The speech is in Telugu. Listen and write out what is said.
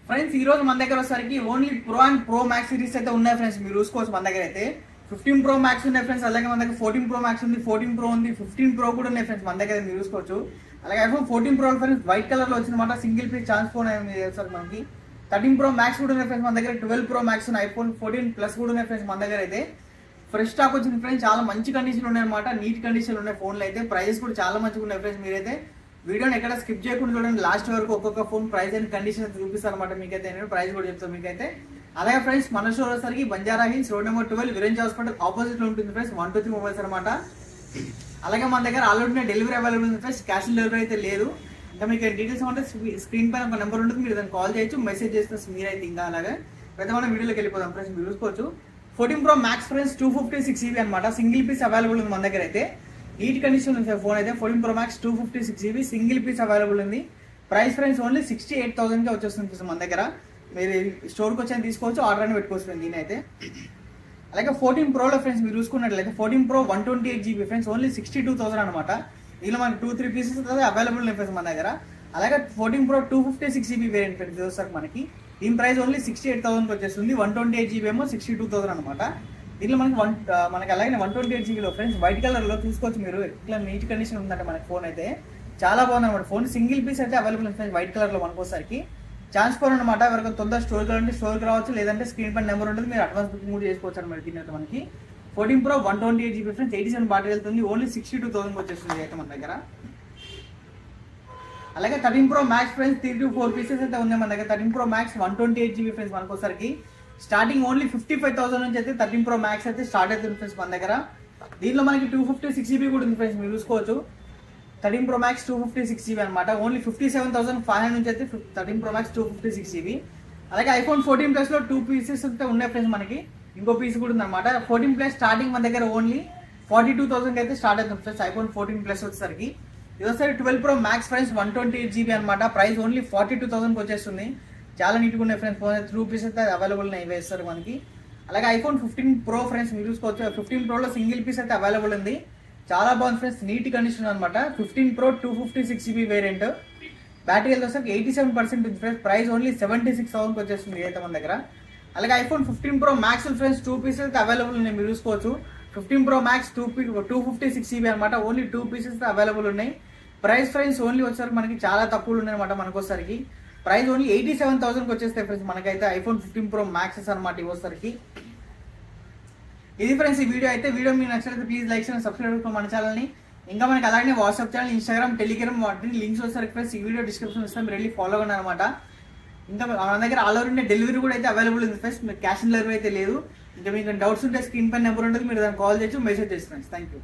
ఫ్రెండ్స్ ఈ రోజు మన దగ్గర వచ్చేసరికి only pro and pro max series అయితే ఉన్నాయి ఫ్రెండ్స్. మీరు చూసుకోవచ్చు మన దగ్గర అయితే 15 ప్రో మ్యాక్స్ ఉన్నాయి ఫ్రెండ్స్. అలాగే మన దగ్గర 14 ప్రో మ్యాక్స్ ఉంది, 14 ప్రో ఉంది, 15 ప్రో కూడా ఉన్నాయి ఫ్రెండ్స్ మన దగ్గర మీరు చూసుకోవచ్చు. అలాగే iPhone 14 pro friends white colour లో వచ్చినమాట single piece chance phone sir మనకి 13 ప్రో మ్యాక్స్ కూడా ఉన్నాయి ఫ్రెండ్స్ మన దగ్గర. 12 ప్రో మ్యాక్స్ ఉన్నాయి, ఐఫోన్ 14 ప్లస్ కూడా ఉన్నాయి ఫ్రెండ్స్ మన దగ్గర అయితే. ఫ్రెష్ స్టాక్ వచ్చింది ఫ్రెండ్స్, చాలా మంచి కండిషన్ ఉన్నాయి అనమాట, నీట్ కండిషన్ ఉన్నాయి ఫోన్లు అయితే. ప్రైజెస్ కూడా చాలా మంచిగా ఉన్నాయి ఫ్రెండ్స్. మీరైతే వీడియోని ఎక్కడ స్కిప్ చేయకుండా చూడండి, లాస్ట్ వరకు ఒక్కొక్క ఫోన్ ప్రైస్ అండ్ కండిషన్ చూపిస్తాను అనమాట మీకైతే. నేను ప్రైస్ కూడా చెప్తాను మీకైతే. అలాగే ఫ్రెండ్స్ మన స్టోర్ వచ్చేసరికి Banjara Hills road number 12 Virinchi hospital opposite లో ఉంటుంది ఫ్రెండ్స్. 123 మొబైల్స్ అనమాట. అలాగే మన దగ్గర ఆల్రెడీ డెలివరీ అవైలబుల్ ఉంది ఫ్రెండ్స్, క్యాష్ ఆన్ డెలివరీ అయితే లేదు. ఇంకా మీకు డీటెయిల్స్ అంటే స్క్రీన్ పైన ఒక నెంబర్ ఉంటుంది, మీరు దాన్ని కాల్ చేయొచ్చు, మెసేజ్ చేస్తే మీరైతే. ఇంకా అలాగే పెద్ద మన వీడియోలోకి వెళ్ళిపోదాం ఫ్రెండ్స్. మీరు చూసుకోవచ్చు 14 ప్రో మ్యాక్స్ ఫ్రెండ్స్ 256 GB అనమాట. సింగిల్ పీస్ అవైలబుల్ ఉంది మన దగ్గర అయితే. నీట్ కండిషన్ ఉంది సార్ ఫోన్ అయితే. 14 pro max 256 GB single piece available ఉంది. ప్రైస్ ఫ్రెండ్స్ ఓన్లీ 68,000 కే వచ్చేస్తుంది మన దగ్గర. మీరు స్టోర్కి వచ్చి తీసుకోవచ్చు, ఆర్డర్ అని పెట్టుకోవచ్చు దీని అయితే. అలాగే 14 ప్రోలో ఫ్రెండ్స్ మీరు చూసుకున్నట్లయితే 14 ప్రో 128 GB ఫ్రెండ్స్ ఓన్లీ 62,000 అనమాట. దీనిలో మనకి 2-3 పీసెస్ అవైలబుల్ ఉన్నాయి ఫ్రెండ్స్ మన దగ్గర. అలాగే 14 ప్రో 256 GB వేరియంట్ ఫ్రెండ్స్ చూస్తారు మనకి. దీని ప్రైస్ ఓన్లీ 68,000 వచ్చేస్తుంది. 128 GB ఏమో 62,000 అనమాట. దీనిలో మనకి అలాగే 128 GB లో ఫ్రెండ్స్ వైట్ కలర్ లో చూసుకోవచ్చు మీరు. ఇట్లా నీట్ కండిషన్ ఉందంటే మనకి ఫోన్ అయితే చాలా బాగుంది అనమాట. ఫోన్ సింగిల్ పీస్ అయితే అవైలబుల్ ఉంది వైట్ కలర్ లో మనకోసరికి. ఛాన్స్ ఫోన్ అనమాట. ఎవరికి తొందర స్టోర్ కావాలంటే స్టోర్కి రావచ్చు, లేదంటే స్క్రీన్ పైన నెంబర్ ఉంటుంది, మీరు అడ్వాన్స్ బుకింగ్ కూడా చేసుకోవచ్చు అనమాట. దీని మనకి 14 ప్రో 128 GB ఫ్రెండ్స్ 87 బాటిల్ వెళ్తుంది. ఓన్లీ 62,000 వచ్చేస్తుంది అయితే మన దగ్గర. అలాగే 13 ప్రో మ్యాక్స్ ఫ్రెండ్స్ 3-4 పీసెస్ అయితే ఉన్నాయి మన దగ్గర. 13 ప్రో మ్యాక్స్ 128 GB ఫ్రెండ్స్ మనకోసరికి స్టార్టింగ్ ఓన్లీ 55,000 నుంచి అయితే 13 ప్రో మ్యాక్స్ అయితే స్టార్ట్ అవుతుంది ఫ్రెండ్స్ మన దగ్గర. దీనిలో మనకి 256 GB కూడా ఉంది ఫ్రెండ్స్ మీరు చూసుకోవచ్చు. 13 ప్రో మ్యాక్స్ 256 GB అనమాట. ఓన్లీ 57,500 నుంచి అయితే 13 ప్రో మ్యాక్స్ 256 GB. అలాగే ఐఫోన్ 14 ప్లస్ లో 2 పీసెస్ అయితే ఉన్నాయి ఫ్రెండ్స్ మనకి. ఇంకో పీస్ కూడా ఉందన్నమాట. 14 ప్లస్ స్టార్టింగ్ మన దగ్గర ఓన్లీ 42,000 అయితే స్టార్ట్ అవుతుంది ఫ్రెండ్స్ ఐఫోన్ 14 ప్లస్ వచ్చేసరికి. ఇది వస్తే 12 ప్రో మ్యాక్స్ ఫ్రెండ్స్ 128 GB అనమాట. ప్రైస్ ఓన్లీ 42,000 వచ్చేస్తుంది. చాలా నీట్గా ఉన్నాయి ఫ్రెండ్స్ ఫోన్. 2 పీసెస్ అయితే అవైలబుల్ ఉన్నాయి వేస్తారు మనకి. అలాగే ఐఫోన్ 15 ప్రో ఫ్రెండ్స్ మీరు చూసుకోవచ్చు. 15 ప్రోలో సింగిల్ పీస్ అయితే అవైలబుల్ ఉంది. చాలా బాగుంది ఫ్రెండ్స్, నీట్ కండిషన్ అనమాట. 15 pro 256 GB variant. Battery health వస్తే 87% ఉంది ఫ్రెండ్స్. ప్రైస్ ఓన్లీ 76,000 వచ్చేస్తుంది అయితే మన దగ్గర. అలాగే iPhone 15 pro max friends 2 pieces అయితే అవైలబుల్ ఉన్నాయి మీరు చూసుకోవచ్చు. 15 ప్రో మ్యాక్స్ 256 GB అనమాట. ఓన్లీ 2 పీసెస్ అవైలబుల్ ఉన్నాయి. ప్రైస్ ఫ్రెండ్స్ ఓన్లీ వచ్చేసరికి మనకి చాలా తక్కువలు ఉన్నాయి అనమాట మనకోసరికి. ప్రైస్ ఓన్లీ 87,000 వచ్చేస్తాయి ఫ్రెండ్స్ మనకైతే ఐఫోన్ 15 ప్రో మ్యాక్సెస్ అనమాట ఇవ్వసరికి. ఇది ఫ్రెండ్స్ ఈ వీడియో అయితే. వీడియో మీకు నచ్చినట్లయితే ప్లీజ్ లైక్ చేయండి, సబ్స్క్రైబ్ చేసుకోండి మన ఛానల్ని. ఇంకా మనకి అలాగే వాట్సాప్ ఛానల్, ఇన్స్టాగ్రామ్, టెలిగ్రామ్ వాటిని లింక్స్ వచ్చేసరికి ఫ్రెండ్స్ ఈ వీడియో డిస్క్రిప్షన్ ఇస్తాం, మీరు వెళ్ళి ఫాలో అవ్వండి అనమాట. ఇంకా మన దగ్గర ఆల్ ఓవర్ ఇండియా డెలివరీ కూడా అయితే అవైలబుల్ ఉంది ఫ్రెండ్స్. మీకు క్యాష్ ఆన్ డెలివరీ అయితే లేదు. ఇంకా మీకు డౌట్స్ ఉంటే స్క్రీన్ పైన నెంబర్ ఉంటుంది, మీరు దాన్ని కాల్ చేయొచ్చు, మెసేజ్ చేసి ఫ్రెండ్స్. Thank you.